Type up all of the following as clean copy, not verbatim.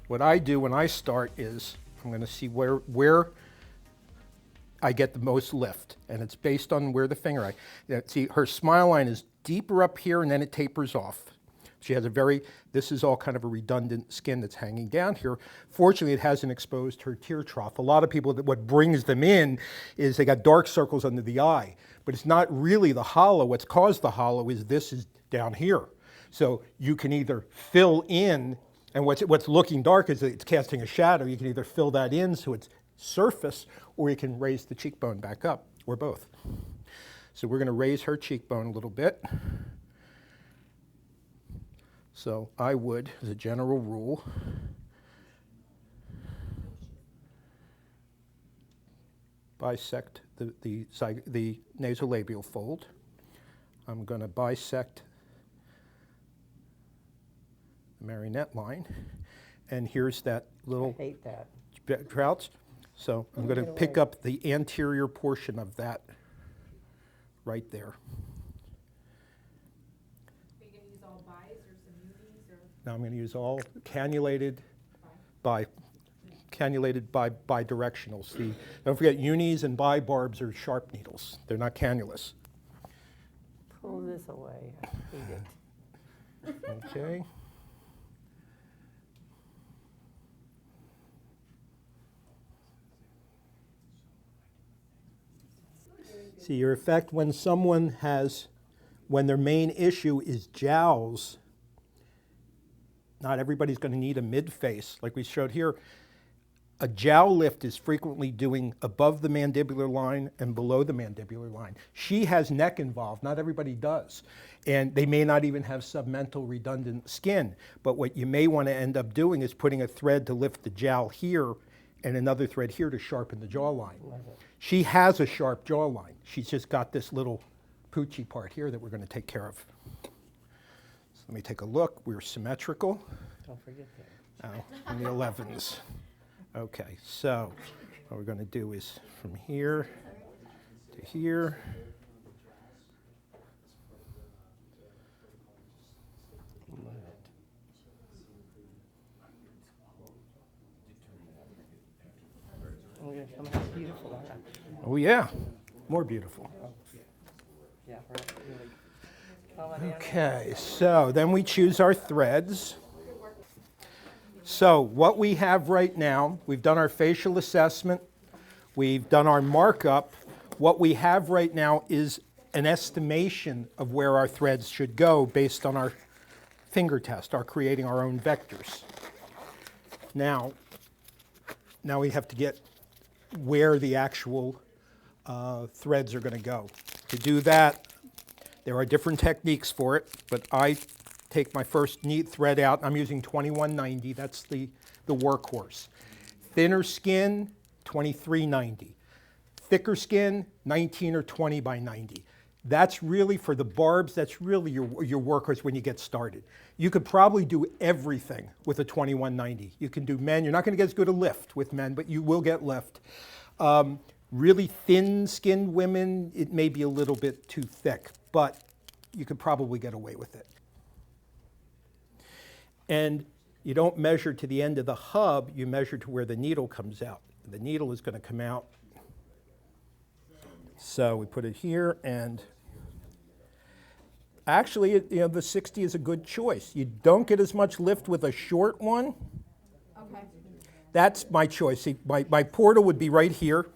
what I do when I start is I'm going to see where I get the most lift, and it's based on where the finger see her smile line is deeper up here and then it tapers off. She has this is all kind of a redundant skin that's hanging down here. Fortunately, it hasn't exposed her tear trough. A lot of people, what brings them in is they got dark circles under the eye, but it's not really the hollow. What's caused the hollow is this is down here. So you can either fill in, and what's looking dark is it's casting a shadow. You can either fill that in so it's surface, or you can raise the cheekbone back up, or both. So we're going to raise her cheekbone a little bit. So I would, as a general rule, bisect the nasolabial fold. I'm going to bisect the marionette line, and here's that little I hate that. trouts. So I'm going to pick up the anterior portion of that right there. Are you going to use all bis or some unis? Or? Now I'm going to use all cannulated bidirectionals. Don't forget, unis and barbs are sharp needles. They're not cannulas. Pull this away. I hate it. Okay. See, your effect when their main issue is jowls, not everybody's going to need a mid-face. Like we showed here, a jowl lift is frequently doing above the mandibular line and below the mandibular line. She has neck involved, not everybody does. And they may not even have submental redundant skin. But what you may want to end up doing is putting a thread to lift the jowl here and another thread here to sharpen the jawline. She has a sharp jawline. She's just got this little poochy part here that we're going to take care of. So let me take a look. We're symmetrical. Don't forget that. Oh, in the 11s. Okay, so what we're going to do is from here to here. Oh, yeah, come on, how beautiful are that? Oh yeah, more beautiful. Yeah, right. Really. Okay, so then we choose our threads. So what we have right now, we've done our facial assessment, we've done our markup. What we have right now is an estimation of where our threads should go based on our finger test, our creating our own vectors. Now we have to get where the actual threads are going to go. To do that, there are different techniques for it, but I take my first neat thread out. I'm using 2190. That's the workhorse. Thinner skin, 2390. Thicker skin, 19 or 20 by 90. That's really for the barbs, that's really your workhorse when you get started. You could probably do everything with a 2190. You can do men, you're not going to get as good a lift with men, but you will get lift. Really thin-skinned women, it may be a little bit too thick, but you could probably get away with it. And you don't measure to the end of the hub, you measure to where the needle comes out. The needle is going to come out. So we put it here, and actually, the 60 is a good choice. You don't get as much lift with a short one. Okay. That's my choice. See, my portal would be right here.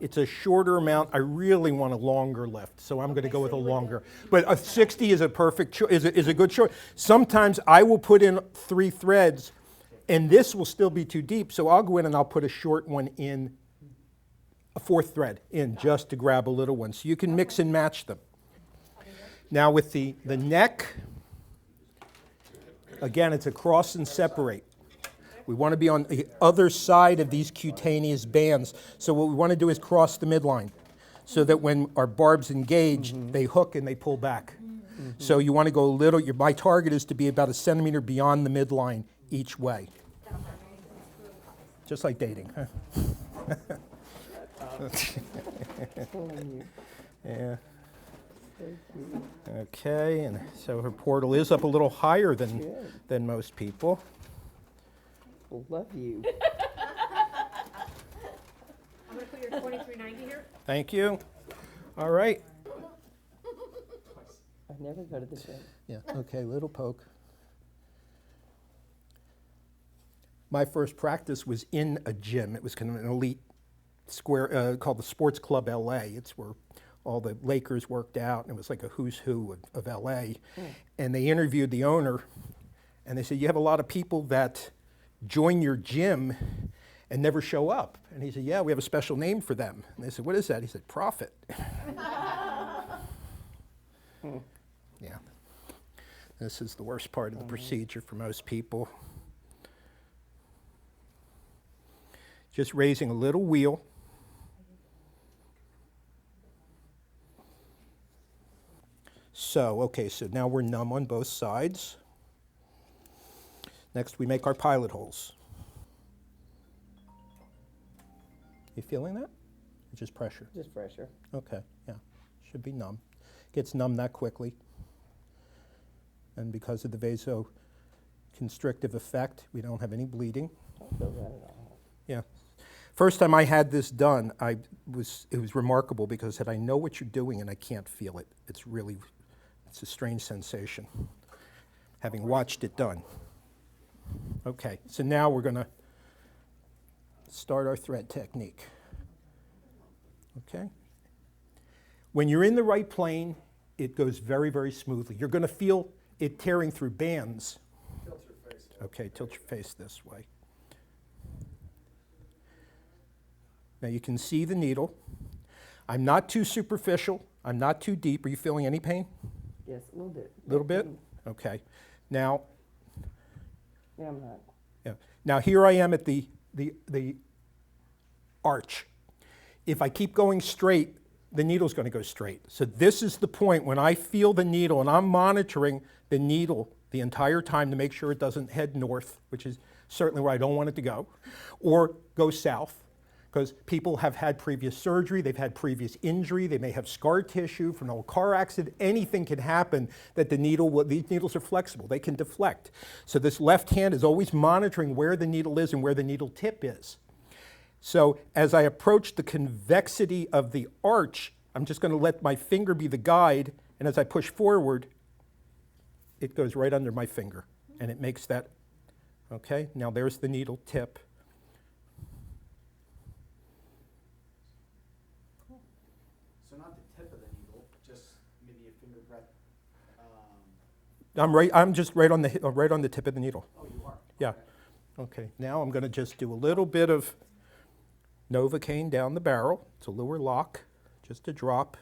It's a shorter amount. I really want a longer lift, so I'm going to go with a longer. But a 60 is a perfect choice, is a good choice. Sometimes I will put in 3 threads, and this will still be too deep, so I'll go in and I'll put a short one in, a 4th thread in, just to grab a little one. So you can mix and match them. Now with the neck, again, it's a cross and separate. We want to be on the other side of these cutaneous bands. So what we want to do is cross the midline so that when our barbs engage, they hook and they pull back. So you want to go a little, my target is to be about 1 centimeter beyond the midline each way. Just like dating, huh? Yeah. Okay, and so her portal is up a little higher than most people. People love you. I'm gonna put your 2390 here. Thank you. All right. I never go to the gym. Yeah, okay, little poke. My first practice was in a gym. It was kind of an elite square called the Sports Club LA. It's where all the Lakers worked out, and it was like a who's who of LA. And they interviewed the owner, and they said, you have a lot of people that join your gym and never show up. And he said, yeah, we have a special name for them. And they said, what is that? He said, profit. Yeah. This is the worst part of the procedure for most people. Just raising a little wheel. So, okay, so now we're numb on both sides. Next, we make our pilot holes. You feeling that? Or just pressure? Just pressure. Okay, yeah, should be numb. Gets numb that quickly. And because of the vasoconstrictive effect, we don't have any bleeding. Don't feel that at all. Yeah. First time I had this done, it was remarkable because I said, I know what you're doing and I can't feel it. It's a strange sensation, having watched it done. Okay, so now we're going to start our thread technique. Okay? When you're in the right plane, it goes very, very smoothly. You're going to feel it tearing through bands. Tilt your face. Okay, tilt your face this way. Now you can see the needle. I'm not too superficial. I'm not too deep. Are you feeling any pain? Yes, a little bit. A little bit? Okay. Now, Yeah, I'm not. yeah. Now here I am at the arch. If I keep going straight, the needle's going to go straight. So this is the point when I feel the needle, and I'm monitoring the needle the entire time to make sure it doesn't head north, which is certainly where I don't want it to go, or go south, because people have had previous surgery, they've had previous injury, they may have scar tissue from an old car accident. Anything can happen that these needles are flexible, they can deflect. So this left hand is always monitoring where the needle is and where the needle tip is. So as I approach the convexity of the arch, I'm just going to let my finger be the guide, and as I push forward, it goes right under my finger, and it makes that, okay? Now there's the needle tip. So not the tip of the needle, just maybe a finger breadth. I'm just right on the tip of the needle. Oh, you are? Yeah. Okay, now I'm going to just do a little bit of Novocaine down the barrel. It's a lower lock, just a drop.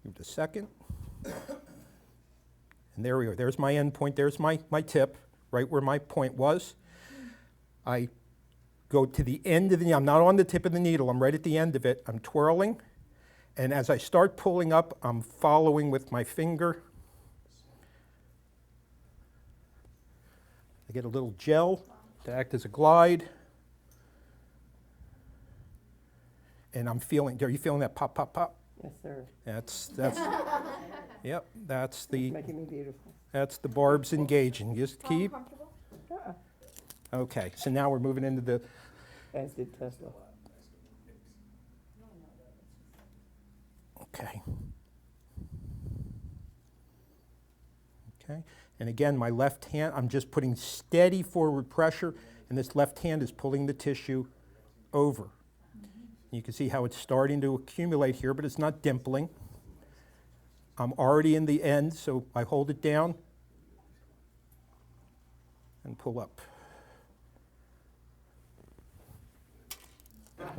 Give it a second. And there we go. There's my end point. There's my tip, right where my point was. I go to the end of the, I'm not on the tip of the needle. I'm right at the end of it. I'm twirling. And as I start pulling up, I'm following with my finger. I get a little gel to act as a glide. And I'm feeling, are you feeling that pop, pop, pop? Yes, sir. That's, yep, that's It's making me beautiful. the barbs engaging. Just Tom, keep. comfortable? Okay, so now we're moving into the, As did Tesla. okay. Okay, and again, my left hand, I'm just putting steady forward pressure, and this left hand is pulling the tissue over. You can see how it's starting to accumulate here, but it's not dimpling. I'm already in the end, so I hold it down and pull up.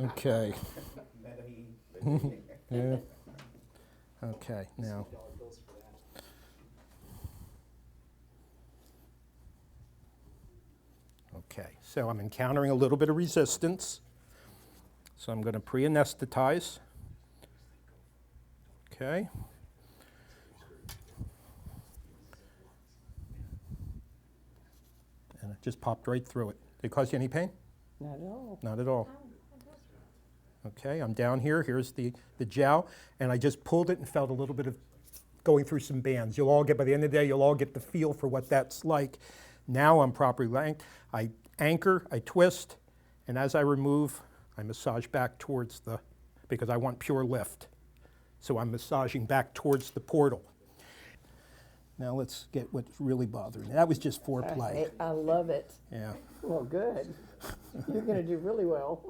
Okay. Yeah. Okay, now. Okay, so I'm encountering a little bit of resistance. So I'm going to pre-anesthetize. Okay. And it just popped right through it. Did it cause you any pain? Not at all. Not at all. Okay, I'm down here. Here's the jowl. And I just pulled it and felt a little bit of going through some bands. You'll all get, by the end of the day, you'll all get the feel for what that's like. Now I'm properly lanked. I anchor, I twist, and as I remove, I massage back towards the, because I want pure lift. So I'm massaging back towards the portal. Now let's get what's really bothering me. That was just foreplay. I love it. Yeah. Well, good. You're going to do really well.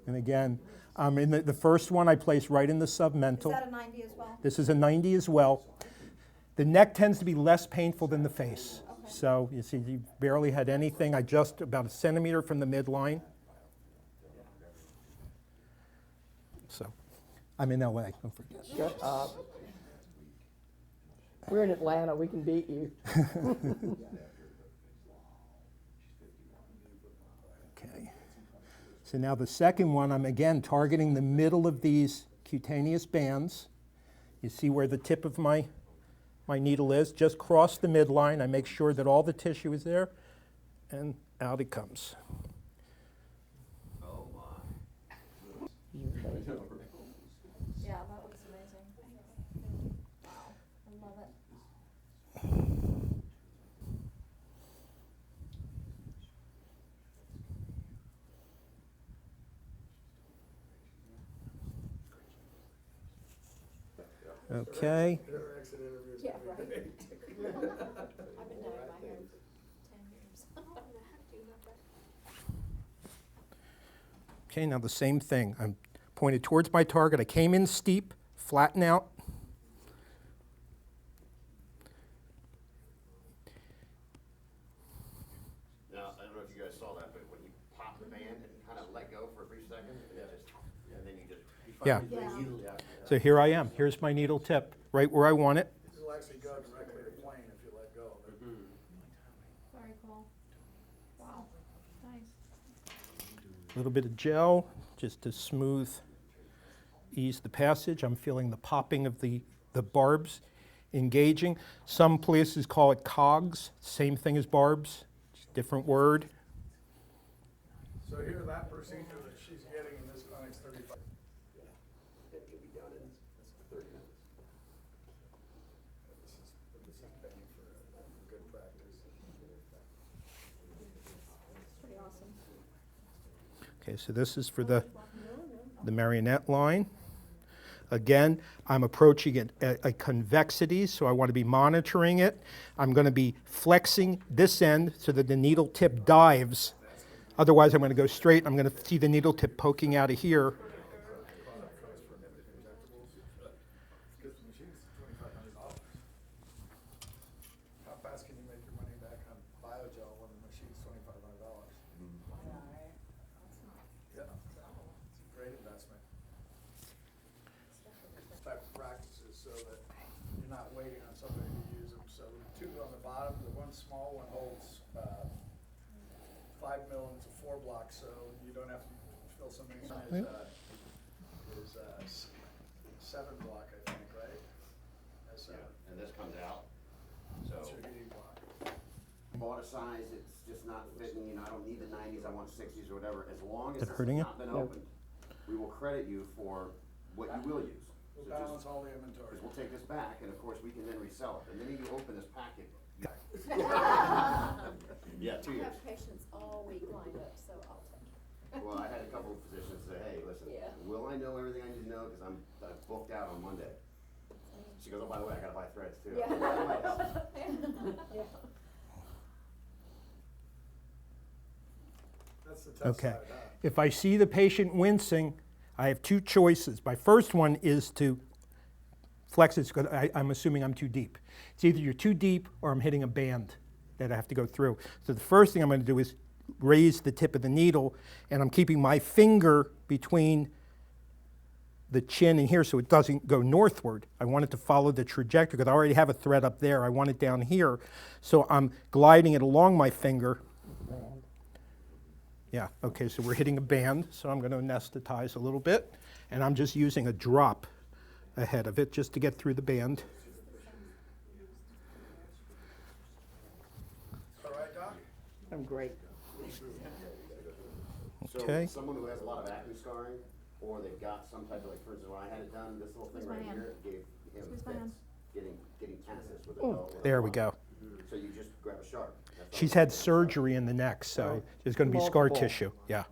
And again, in the first one I place right in the submental. Is that a 90 as well? This is a 90 as well. The neck tends to be less painful than the face. Okay. So you see, you barely had anything. I just about a centimeter from the midline. So I'm in LA, don't forget. Shut up. We're in Atlanta. We can beat you. Okay. So now the second one, I'm again targeting the middle of these cutaneous bands. You see where the tip of my needle is, just cross the midline. I make sure that all the tissue is there, and out it comes. Yeah, that looks amazing. I love it. Okay. Yeah, right. I've been dyeing my hair 10 years. Okay, now the same thing. I'm pointed towards my target. I came in steep, flatten out. Now, I don't know if you guys saw that, but when you pop the band and kind of let go for a brief second, and then you just. Yeah. Yeah. So here I am. Here's my needle tip, right where I want it. This will actually go directly to plane if you let go of it. Very cool. Wow. Nice. A little bit of gel just to smooth, ease the passage. I'm feeling the popping of the barbs engaging. Some places call it cogs, same thing as barbs, just different word. So here, that procedure that she's getting in this clinic's 35. It can be done in 30 minutes. This is paying for good practice. It's pretty awesome. Okay, so this is for the Marionette Line. Again, I'm approaching it at a convexity, so I want to be monitoring it. I'm going to be flexing this end so that the needle tip dives. Otherwise, I'm going to go straight. I'm going to see the needle tip poking out of here. How fast can you make your money back on biogel when the machine's $2,500? Yeah, it's a great investment. Type of practices so that you're not waiting on somebody to use them. So the two on the bottom, the one small one holds 5 mil into 4 blocks, so you don't have to fill so many. Is 7 block, I think, right? That's And this comes out, that's so. your heating block. Bought a size, it's just not fitting, I don't need the 90s, I want 60s or whatever, as long as Is it it's hurting you? not been opened, we will credit you for what you will use. We'll So just- balance all the inventory. Because we'll take this back, and of course, we can then resell it, and then you open this packet. Yeah, 2 I years. have patients all week lined up, so I'll take Well, I had a couple of physicians say, hey, listen, Yeah. will I know everything I need to know, because I'm booked out on Monday. She goes, oh, by the way, I gotta buy threads too. Yeah. That might help. Yeah. That's the tough Okay. side, huh? If I see the patient wincing, I have two choices. My first one is to flex it, because I'm assuming I'm too deep. It's either you're too deep or I'm hitting a band that I have to go through. So the first thing I'm going to do is raise the tip of the needle, and I'm keeping my finger between the chin and here so it doesn't go northward. I want it to follow the trajectory because I already have a thread up there. I want it down here. So I'm gliding it along my finger. Yeah, okay, so we're hitting a band, so I'm going to anesthetize a little bit, and I'm just using a drop ahead of it just to get through the band. All right, Doc? I'm great. So Okay. someone who has a lot of acne scarring, or they've got some type of, like, for instance, when I had it done, this little thing Squeeze my right hand. here gave him Squeeze my fits, hand. getting tenses with a belt. with a There we block. go. So you just grab a sharp. That's all She's it had is. surgery in the neck, so there's going to be scar Multiple. tissue. Yeah.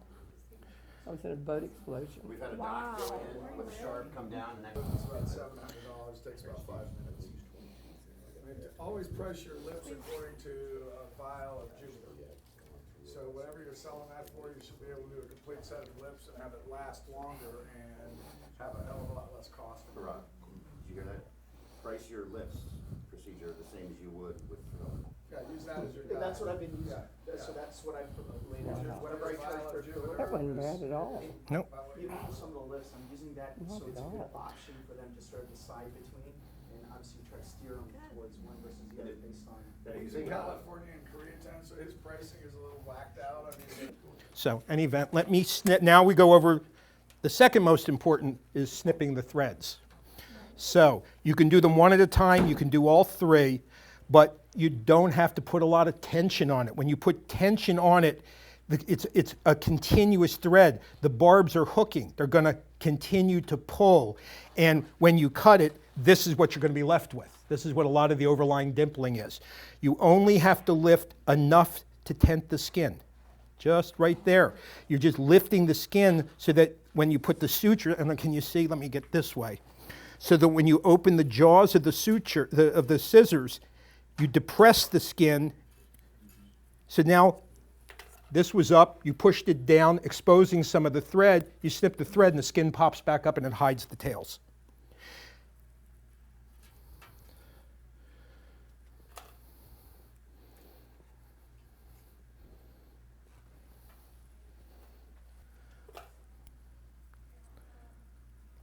I was in a boat explosion. We've had a doc go in with a sharp, come down, and that. It's about $700, takes about 5 minutes. I mean, always price your lifts according to a vial of Jupiter. So whatever you're selling that for, you should be able to do a complete set of lifts and have it last longer and have a hell of a lot less cost. Right. Did you hear that? Price your lifts procedure the same as you would with. Yeah, use that as your Yeah, guide. that's what I've been using, Yeah, so yeah. that's what I promote later. Just Whenever I try vial for of Jupiter That wasn't is bad at all. Nope. about what you even want. for some of the lifts, I'm using that Not so it's at a good all. option for them to sort of decide between, and obviously you try to steer them towards one versus the other based on. He's in California and Koreatown, so his pricing is a little whacked out. I mean, So, any event, let me now we go over the second most important is snipping the threads. So, you can do them one at a time, you can do all three, but you don't have to put a lot of tension on it. When you put tension on it, it's a continuous thread. The barbs are hooking. They're going to continue to pull. And when you cut it, this is what you're going to be left with. This is what a lot of the overlying dimpling is. You only have to lift enough to tent the skin. Just right there. You're just lifting the skin so that when you put the suture, and then can you see, let me get this way, so that when you open the jaws of the suture, of the scissors, you depress the skin. So now this was up, you pushed it down, exposing some of the thread, you snip the thread and the skin pops back up and it hides the tails.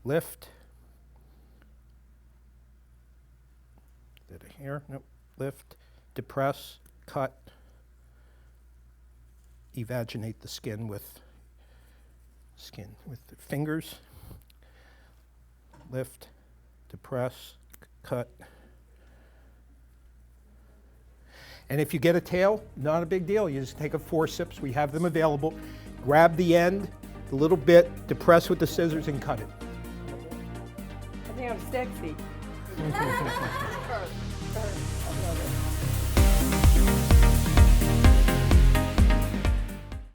Lift. Did it here? Nope. Lift, depress, cut, evaginate the skin with the fingers. Lift, depress, cut. And if you get a tail, not a big deal. You just take a forceps. We have them available. Grab the end, the little bit, depress with the scissors, and cut it. I think I'm sexy. I love it.